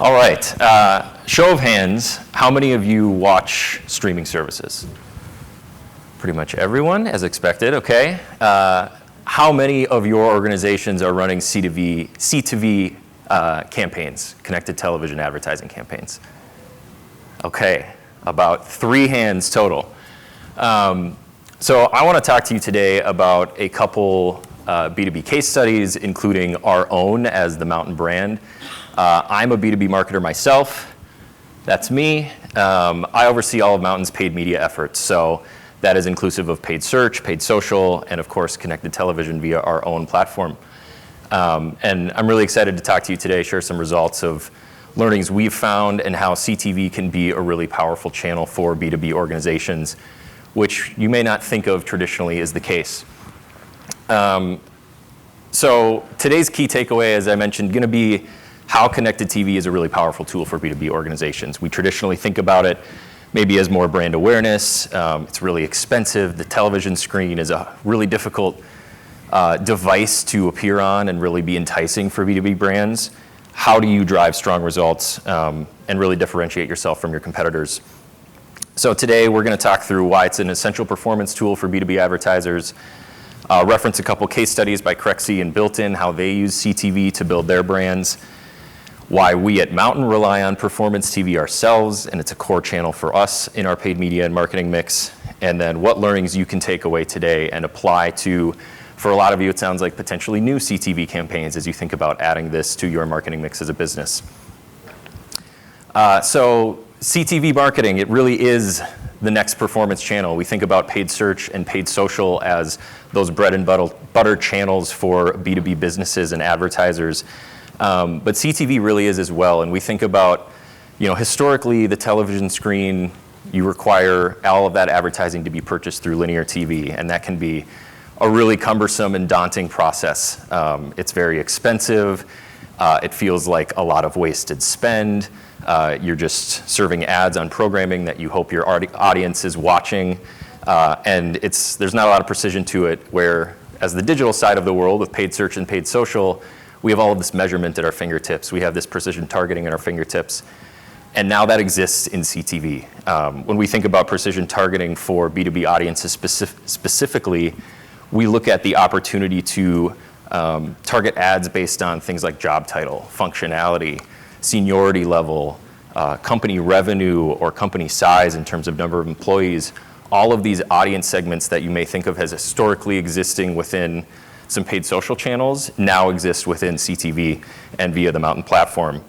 All right, show of hands, how many of you watch streaming services? Pretty much everyone, as expected, okay. How many of your organizations are running CTV campaigns, connected television advertising campaigns? Okay, about 3 hands total. So I want to talk to you today about a couple B2B case studies, including our own as the Mountain brand. I'm a B2B marketer myself. That's me. I oversee all of Mountain's paid media efforts. So that is inclusive of paid search, paid social, and of course, connected television via our own platform. And I'm really excited to talk to you today, share some results of learnings we've found and how CTV can be a really powerful channel for B2B organizations, which you may not think of traditionally as the case. So today's key takeaway, as I mentioned, going to be how connected TV is a really powerful tool for B2B organizations. We traditionally think about it maybe as more brand awareness. It's really expensive. The television screen is a really difficult device to appear on and really be enticing for B2B brands. How do you drive strong results and really differentiate yourself from your competitors? So today we're going to talk through why it's an essential performance tool for B2B advertisers, reference a couple case studies by Crexi and Built-In, how they use CTV to build their brands, why we at Mountain rely on performance TV ourselves, and it's a core channel for us in our paid media and marketing mix, and then what learnings you can take away today and apply to, for a lot of you, it sounds like potentially new CTV campaigns as you think about adding this to your marketing mix as a business. So CTV marketing, it really is the next performance channel. We think about paid search and paid social as those bread and butter channels for B2B businesses and advertisers. But CTV really is as well. And we think about, historically the television screen, you require all of that advertising to be purchased through linear TV. And that can be a really cumbersome and daunting process. It's very expensive. It feels like a lot of wasted spend. You're just serving ads on programming that you hope your audience is watching. And there's not a lot of precision to it, where as the digital side of the world with paid search and paid social, we have all of this measurement at our fingertips. We have this precision targeting at our fingertips. And now that exists in CTV. When we think about precision targeting for B2B audiences specifically, we look at the opportunity to target ads based on things like job title, functionality, seniority level, company revenue or company size in terms of number of employees. All of these audience segments that you may think of as historically existing within some paid social channels now exist within CTV and via the Mountain platform.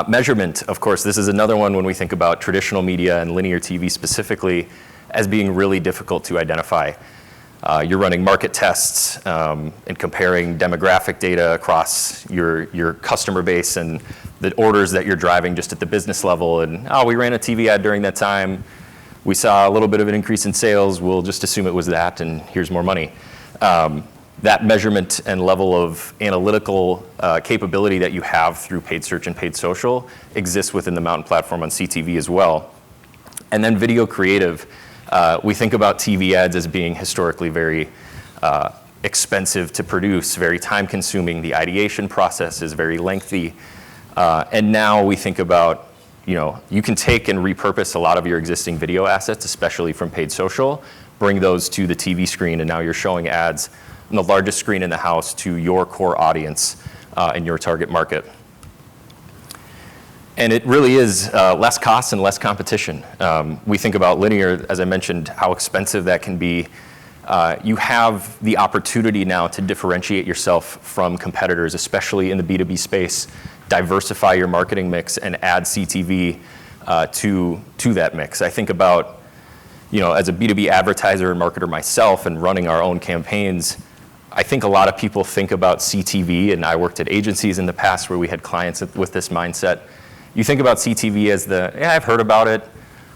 Measurement, of course, this is another one when we think about traditional media and linear TV specifically as being really difficult to identify. You're running market tests and comparing demographic data across your customer base and the orders that you're driving just at the business level. And, we ran a TV ad during that time. We saw a little bit of an increase in sales. We'll just assume it was that, and here's more money. That measurement and level of analytical capability that you have through paid search and paid social exists within the Mountain platform on CTV as well. And then video creative. We think about TV ads as being historically very expensive to produce, very time consuming. The ideation process is very lengthy. And now we think about, you can take and repurpose a lot of your existing video assets, especially from paid social, bring those to the TV screen, and now you're showing ads on the largest screen in the house to your core audience and your target market. And it really is less cost and less competition. We think about linear, as I mentioned, how expensive that can be. You have the opportunity now to differentiate yourself from competitors, especially in the B2B space, diversify your marketing mix and add CTV to that mix. I think about, as a B2B advertiser and marketer myself and running our own campaigns, I think a lot of people think about CTV, and I worked at agencies in the past where we had clients with this mindset. You think about CTV as I've heard about it.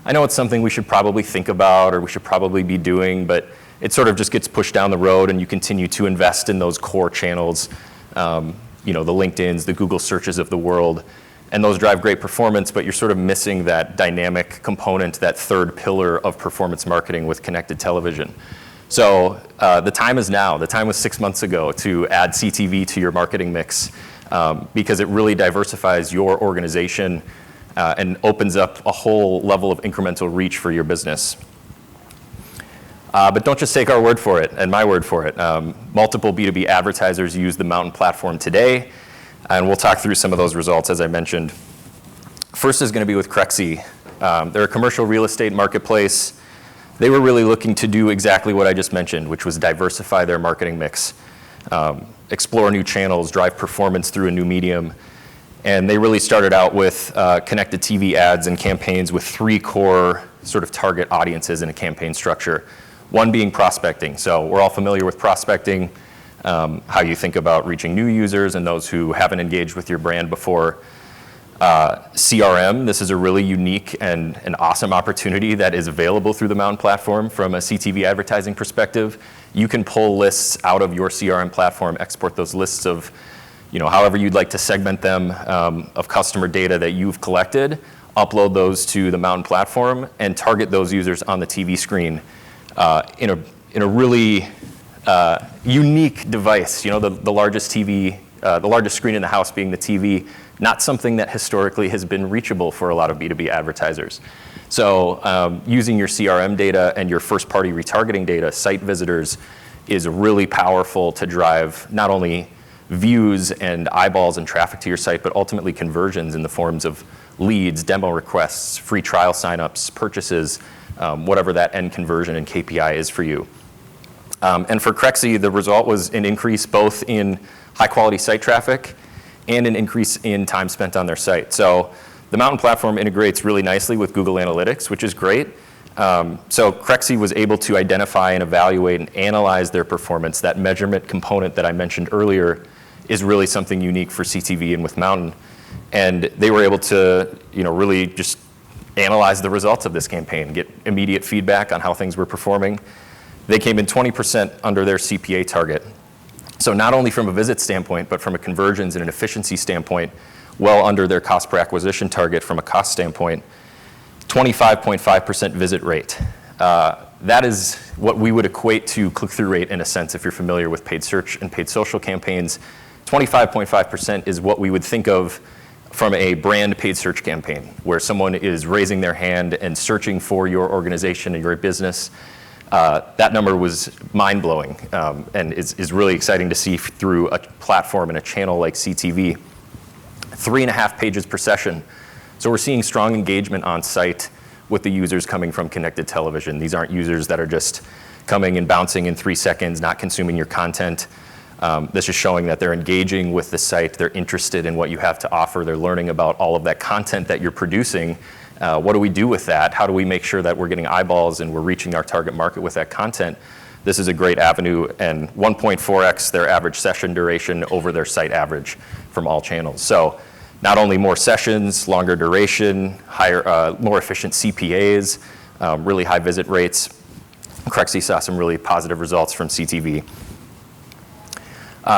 I know it's something we should probably think about or we should probably be doing, but it sort of just gets pushed down the road and you continue to invest in those core channels, the LinkedIns, the Google searches of the world, and those drive great performance, but you're sort of missing that dynamic component, that third pillar of performance marketing with connected television. So the time is now. The time was 6 months ago to add CTV to your marketing mix because it really diversifies your organization and opens up a whole level of incremental reach for your business. But don't just take our word for it and my word for it. Multiple B2B advertisers use the Mountain platform today, and we'll talk through some of those results as I mentioned. First is going to be with Crexi. They're a commercial real estate marketplace. They were really looking to do exactly what I just mentioned, which was diversify their marketing mix, explore new channels, drive performance through a new medium. And they really started out with connected TV ads and campaigns with 3 core sort of target audiences in a campaign structure. One being prospecting. So we're all familiar with prospecting, how you think about reaching new users and those who haven't engaged with your brand before. CRM, this is a really unique and an awesome opportunity that is available through the Mountain platform from a CTV advertising perspective. You can pull lists out of your CRM platform, export those lists of, however you'd like to segment them, of customer data that you've collected, upload those to the Mountain platform, and target those users on the TV screen in a really unique device. The largest TV, the largest screen in the house being the TV, not something that historically has been reachable for a lot of B2B advertisers. So using your CRM data and your first-party retargeting data, site visitors, is really powerful to drive not only views and eyeballs and traffic to your site, but ultimately conversions in the forms of leads, demo requests, free trial signups, purchases, whatever that end conversion and KPI is for you. And for Crexi, the result was an increase both in high-quality site traffic and an increase in time spent on their site. So the Mountain platform integrates really nicely with Google Analytics, which is great. So Crexi was able to identify and evaluate and analyze their performance. That measurement component that I mentioned earlier is really something unique for CTV and with Mountain. And they were able to, really just analyze the results of this campaign, get immediate feedback on how things were performing. They came in 20% under their CPA target. So not only from a visit standpoint, but from a conversions and an efficiency standpoint, well under their cost per acquisition target from a cost standpoint, 25.5% visit rate. That is what we would equate to click-through rate in a sense, if you're familiar with paid search and paid social campaigns. 25.5% is what we would think of from a brand paid search campaign, where someone is raising their hand and searching for your organization and your business. That number was mind-blowing and is really exciting to see through a platform and a channel like CTV. 3.5 pages per session. So we're seeing strong engagement on site with the users coming from connected television. These aren't users that are just coming and bouncing in 3 seconds, not consuming your content. This is showing that they're engaging with the site, they're interested in what you have to offer, they're learning about all of that content that you're producing. What do we do with that? How do we make sure that we're getting eyeballs and we're reaching our target market with that content? This is a great avenue, and 1.4x their average session duration over their site average from all channels. So not only more sessions, longer duration, higher, more efficient CPAs, really high visit rates. Crexi saw some really positive results from CTV.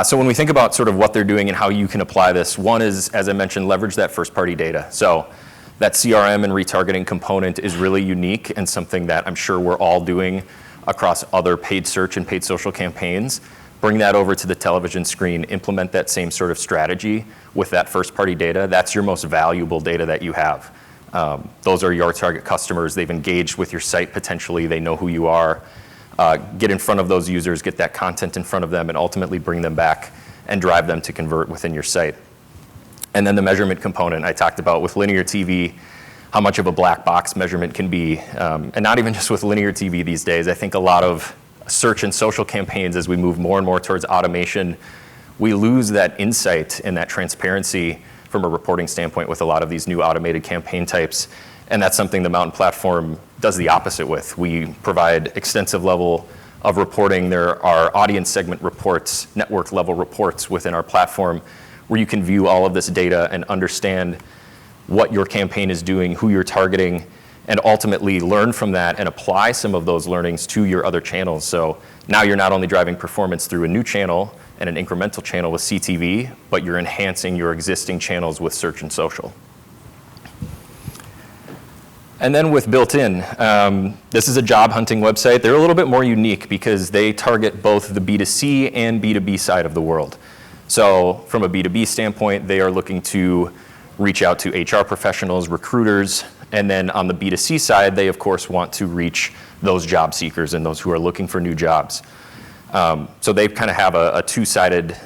So when we think about sort of what they're doing and how you can apply this, one is, as I mentioned, leverage that first-party data. So that CRM and retargeting component is really unique and something that I'm sure we're all doing across other paid search and paid social campaigns. Bring that over to the television screen, implement that same sort of strategy with that first-party data. That's your most valuable data that you have. Those are your target customers. They've engaged with your site potentially. They know who you are. Get in front of those users, get that content in front of them, and ultimately bring them back and drive them to convert within your site. And then the measurement component I talked about with linear TV, how much of a black box measurement can be. And not even just with linear TV these days. I think a lot of search and social campaigns, as we move more and more towards automation, we lose that insight and that transparency from a reporting standpoint with a lot of these new automated campaign types. And that's something the Mountain platform does the opposite with. We provide extensive level of reporting. There are audience segment reports, network level reports within our platform where you can view all of this data and understand what your campaign is doing, who you're targeting, and ultimately learn from that and apply some of those learnings to your other channels. So now you're not only driving performance through a new channel and an incremental channel with CTV, but you're enhancing your existing channels with search and social. And then with Built-in, this is a job hunting website. They're a little bit more unique because they target both the B2C and B2B side of the world. So from a B2B standpoint, they are looking to reach out to HR professionals, recruiters, and then on the B2C side, they of course want to reach those job seekers and those who are looking for new jobs. So they kind of have a two-sided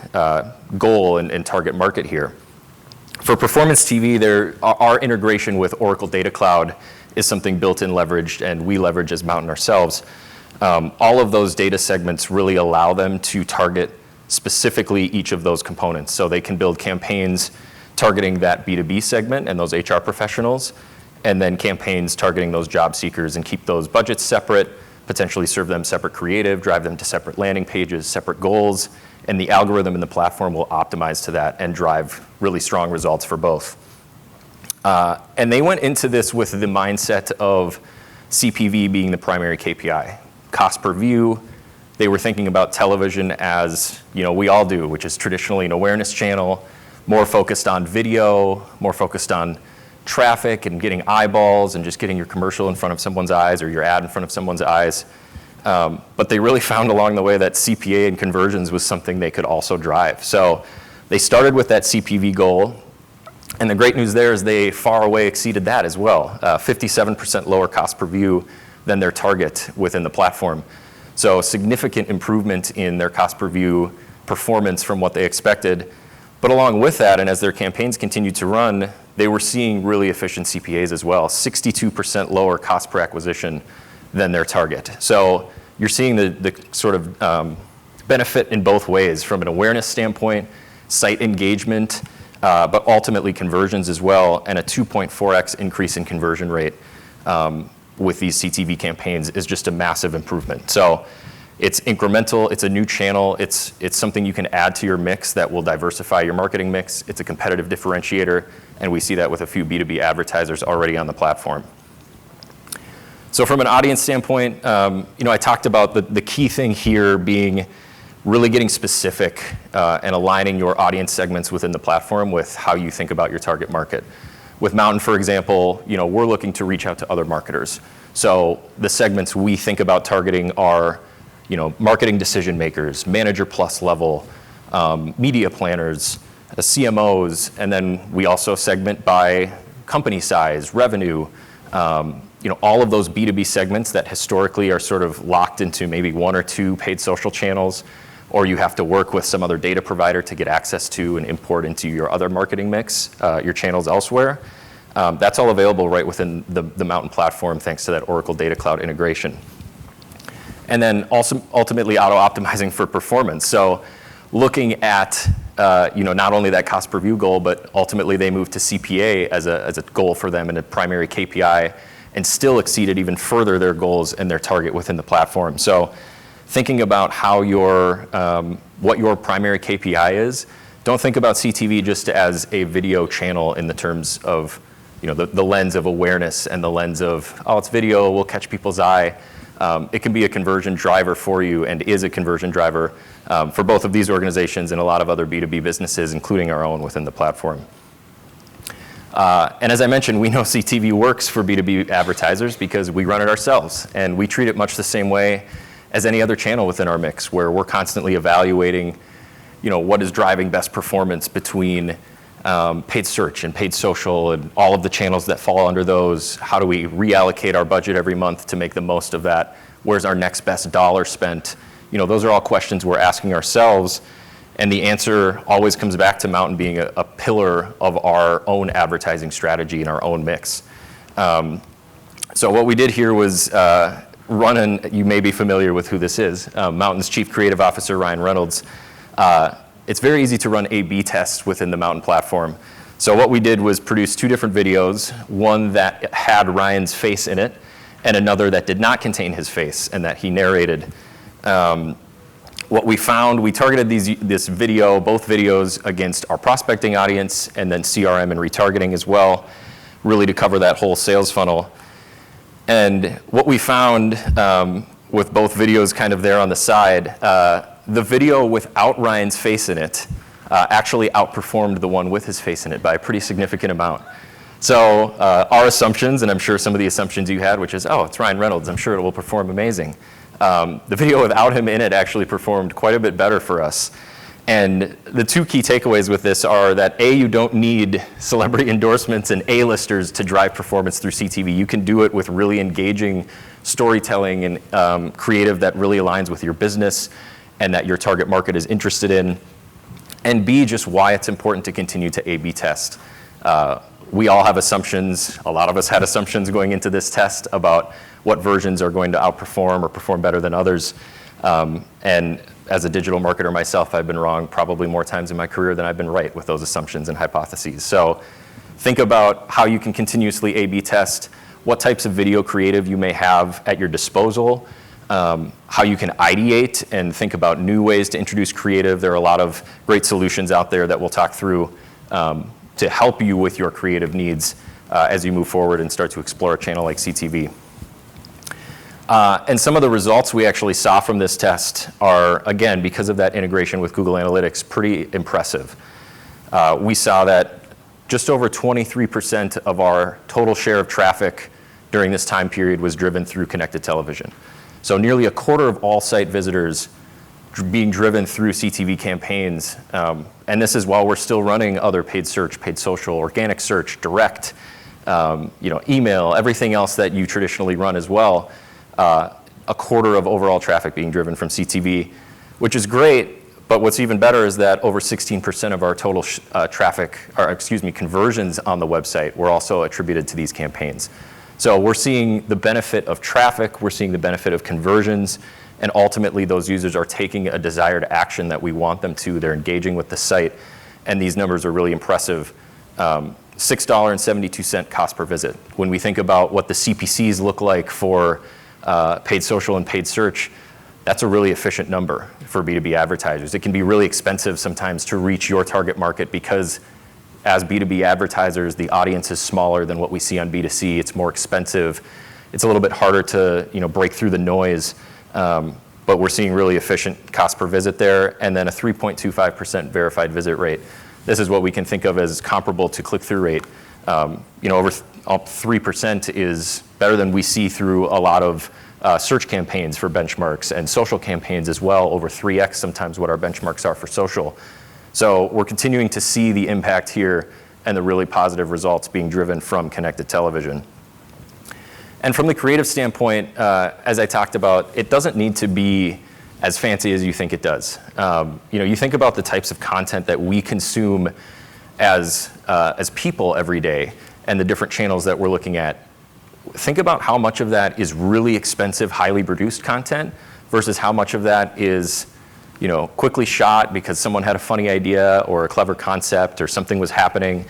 goal and target market here. For performance TV, our integration with Oracle Data Cloud is something built in, leveraged, and we leverage as Mountain ourselves. All of those data segments really allow them to target specifically each of those components. So they can build campaigns targeting that B2B segment and those HR professionals, and then campaigns targeting those job seekers and keep those budgets separate, potentially serve them separate creative, drive them to separate landing pages, separate goals, and the algorithm in the platform will optimize to that and drive really strong results for both. And they went into this with the mindset of CPV being the primary KPI. Cost per view, they were thinking about television as, we all do, which is traditionally an awareness channel, more focused on video, more focused on traffic and getting eyeballs and just getting your commercial in front of someone's eyes or your ad in front of someone's eyes. But they really found along the way that CPA and conversions was something they could also drive. So they started with that CPV goal. And the great news there is they far away exceeded that as well. 57% lower cost per view than their target within the platform. So significant improvement in their cost per view performance from what they expected. But along with that, and as their campaigns continued to run, they were seeing really efficient CPAs as well, 62% lower cost per acquisition than their target. So you're seeing the sort of benefit in both ways, from an awareness standpoint, site engagement, but ultimately conversions as well, and a 2.4x increase in conversion rate with these CTV campaigns is just a massive improvement. So it's incremental, it's a new channel, it's something you can add to your mix that will diversify your marketing mix. It's a competitive differentiator, and we see that with a few B2B advertisers already on the platform. So from an audience standpoint, I talked about the key thing here being really getting specific and aligning your audience segments within the platform with how you think about your target market. With Mountain, for example, we're looking to reach out to other marketers. So the segments we think about targeting are, marketing decision makers, manager plus level, media planners, CMOs, and then we also segment by company size, revenue, all of those B2B segments that historically are sort of locked into maybe one or two paid social channels, or you have to work with some other data provider to get access to and import into your other marketing mix, your channels elsewhere. That's all available right within the Mountain platform thanks to that Oracle Data Cloud integration. And then also ultimately auto-optimizing for performance. So looking at not only that cost per view goal, but ultimately they moved to CPA as a goal for them and a primary KPI, and still exceeded even further their goals and their target within the platform. So thinking about how what your primary KPI is, don't think about CTV just as a video channel in the terms of the lens of awareness and the lens of, it's video, we'll catch people's eye. It can be a conversion driver for you and is a conversion driver for both of these organizations and a lot of other B2B businesses, including our own within the platform. And as I mentioned, we know CTV works for B2B advertisers because we run it ourselves, and we treat it much the same way as any other channel within our mix, where we're constantly evaluating what is driving best performance between paid search and paid social and all of the channels that fall under those. How do we reallocate our budget every month to make the most of that? Where's our next best dollar spent? Those are all questions we're asking ourselves, and the answer always comes back to Mountain being a pillar of our own advertising strategy and our own mix. So what we did here was you may be familiar with who this is, Mountain's Chief Creative Officer, Ryan Reynolds. It's very easy to run A/B tests within the Mountain platform. So what we did was produce two different videos, one that had Ryan's face in it, and another that did not contain his face and that he narrated. What we found, we targeted both videos against our prospecting audience and then CRM and retargeting as well, really to cover that whole sales funnel. And what we found with both videos kind of there on the side, the video without Ryan's face in it actually outperformed the one with his face in it by a pretty significant amount. So our assumptions, and I'm sure some of the assumptions you had, which is, it's Ryan Reynolds, I'm sure it will perform amazing. The video without him in it actually performed quite a bit better for us. And the two key takeaways with this are that A, you don't need celebrity endorsements and A-listers to drive performance through CTV. You can do it with really engaging storytelling and creative that really aligns with your business and that your target market is interested in. And B, just why it's important to continue to A/B test. We all have assumptions. A lot of us had assumptions going into this test about what versions are going to outperform or perform better than others. And as a digital marketer myself, I've been wrong probably more times in my career than I've been right with those assumptions and hypotheses. So think about how you can continuously A/B test, what types of video creative you may have at your disposal, how you can ideate and think about new ways to introduce creative. There are a lot of great solutions out there that we'll talk through to help you with your creative needs as you move forward and start to explore a channel like CTV. And some of the results we actually saw from this test are, again, because of that integration with Google Analytics, pretty impressive. We saw that just over 23% of our total share of traffic during this time period was driven through connected television. So nearly a quarter of all site visitors being driven through CTV campaigns. And this is while we're still running other paid search, paid social, organic search, direct, email, everything else that you traditionally run as well. A quarter of overall traffic being driven from CTV, which is great, but what's even better is that over 16% of our total conversions on the website were also attributed to these campaigns. So we're seeing the benefit of traffic, we're seeing the benefit of conversions, and ultimately those users are taking a desired action that we want them to. They're engaging with the site, and these numbers are really impressive. $6.72 cost per visit. When we think about what the CPCs look like for paid social and paid search, that's a really efficient number for B2B advertisers. It can be really expensive sometimes to reach your target market because as B2B advertisers, the audience is smaller than what we see on B2C. It's more expensive. It's a little bit harder to break through the noise, but we're seeing really efficient cost per visit there, and then a 3.25% verified visit rate. This is what we can think of as comparable to click-through rate. Over 3% is better than we see through a lot of search campaigns for benchmarks and social campaigns as well, over 3x sometimes what our benchmarks are for social. So we're continuing to see the impact here and the really positive results being driven from connected television. And from the creative standpoint, as I talked about, it doesn't need to be as fancy as you think it does. You think about the types of content that we consume as people every day and the different channels that we're looking at. Think about how much of that is really expensive, highly produced content versus how much of that is quickly shot because someone had a funny idea or a clever concept or something was happening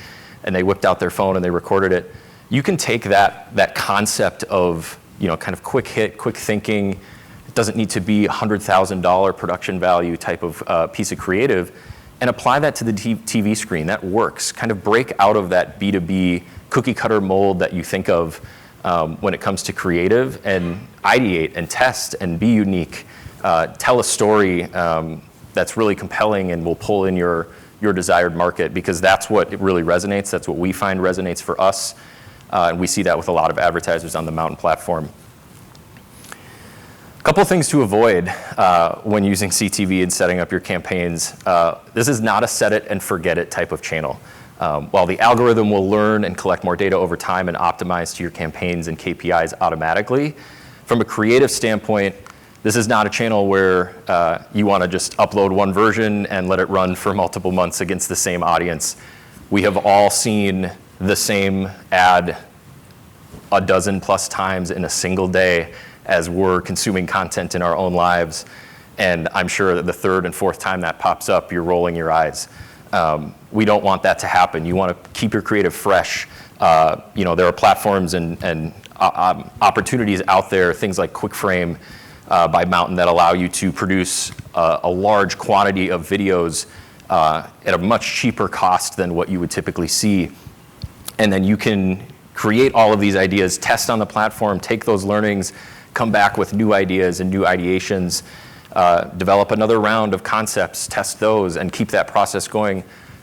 and they whipped out their phone and they recorded it. You can take that concept of kind of quick hit, quick thinking. It doesn't need to be $100,000 production value type of piece of creative, and apply that to the TV screen. That works. Kind of break out of that B2B cookie cutter mold that you think of when it comes to creative, and ideate and test and be unique. Tell a story that's really compelling and will pull in your desired market, because that's what it really resonates. That's what we find resonates for us. And we see that with a lot of advertisers on the Mountain platform. A couple things to avoid when using CTV and setting up your campaigns. This is not a set it and forget it type of channel. While the algorithm will learn and collect more data over time and optimize to your campaigns and KPIs automatically, from a creative standpoint, this is not a channel where you want to just upload one version and let it run for multiple months against the same audience. We have all seen the same ad a dozen plus times in a single day as we're consuming content in our own lives. And I'm sure that the third and fourth time that pops up, you're rolling your eyes. We don't want that to happen. You want to keep your creative fresh. There are platforms and opportunities out there, things like QuickFrame by Mountain, that allow you to produce a large quantity of videos at a much cheaper cost than what you would typically see. And then you can create all of these ideas, test on the platform, take those learnings, come back with new ideas and new ideations, develop another round of concepts, test those, and keep that process going,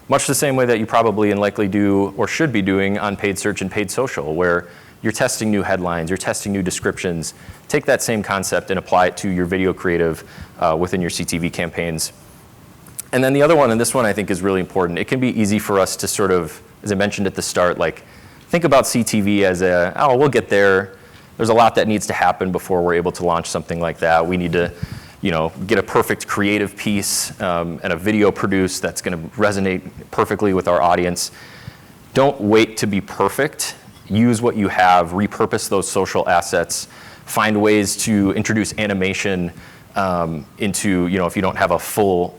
much the same way that you probably and likely do or should be doing on paid search and paid social, where you're testing new headlines, you're testing new descriptions. Take that same concept and apply it to your video creative within your CTV campaigns. And then the other one, and this one I think is really important, it can be easy for us to sort of, as I mentioned at the start, like think about CTV as we'll get there. There's a lot that needs to happen before we're able to launch something like that. We need to, get a perfect creative piece and a video produced that's going to resonate perfectly with our audience. Don't wait to be perfect. Use what you have, repurpose those social assets, find ways to introduce animation into, if you don't have a full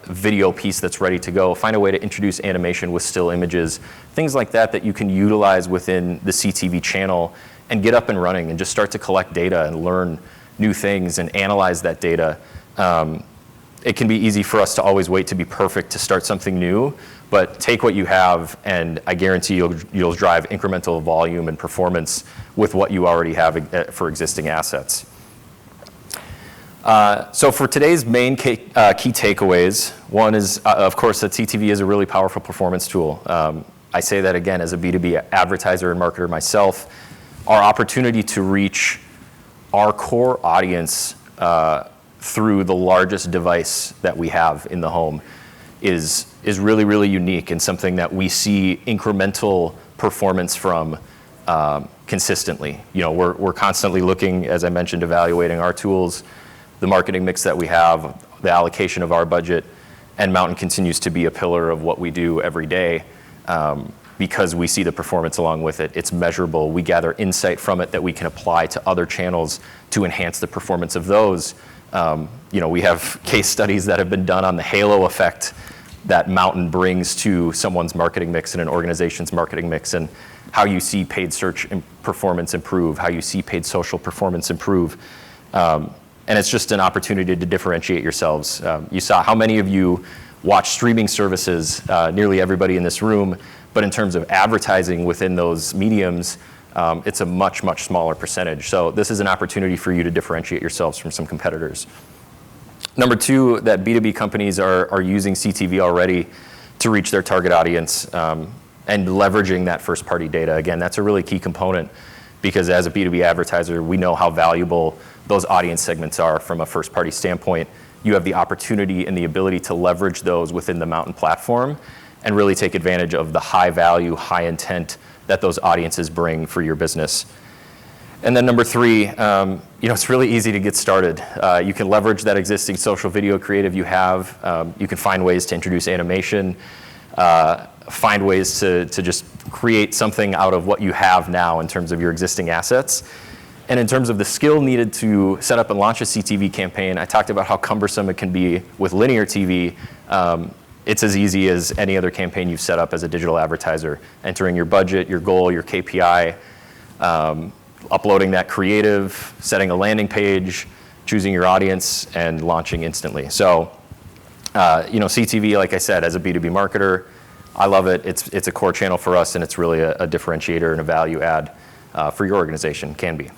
video piece that's ready to go, find a way to introduce animation with still images, things like that you can utilize within the CTV channel and get up and running and just start to collect data and learn new things and analyze that data. It can be easy for us to always wait to be perfect to start something new, but take what you have and I guarantee you'll drive incremental volume and performance with what you already have for existing assets. So for today's main key takeaways, one is, of course, that CTV is a really powerful performance tool. I say that again as a B2B advertiser and marketer myself. Our opportunity to reach our core audience through the largest device that we have in the home is really, really unique and something that we see incremental performance from consistently. We're constantly looking, as I mentioned, evaluating our tools, the marketing mix that we have, the allocation of our budget, and Mountain continues to be a pillar of what we do every day because we see the performance along with it. It's measurable. We gather insight from it that we can apply to other channels to enhance the performance of those. We have case studies that have been done on the halo effect that Mountain brings to someone's marketing mix and an organization's marketing mix, and how you see paid search performance improve, how you see paid social performance improve. And it's just an opportunity to differentiate yourselves. You saw how many of you watch streaming services, nearly everybody in this room, but in terms of advertising within those mediums, it's a much, much smaller percentage. So this is an opportunity for you to differentiate yourselves from some competitors. Number two, that B2B companies are using CTV already to reach their target audience and leveraging that first-party data. Again, that's a really key component because as a B2B advertiser, we know how valuable those audience segments are from a first-party standpoint. You have the opportunity and the ability to leverage those within the Mountain platform and really take advantage of the high value, high intent that those audiences bring for your business. And then number three, it's really easy to get started. You can leverage that existing social video creative you have. You can find ways to introduce animation, find ways to just create something out of what you have now in terms of your existing assets. And in terms of the skill needed to set up and launch a CTV campaign, I talked about how cumbersome it can be with linear TV. It's as easy as any other campaign you've set up as a digital advertiser, entering your budget, your goal, your KPI, uploading that creative, setting a landing page, choosing your audience, and launching instantly. So, CTV, like I said, as a B2B marketer, I love it. It's a core channel for us, and it's really a differentiator and a value add for your organization, can be.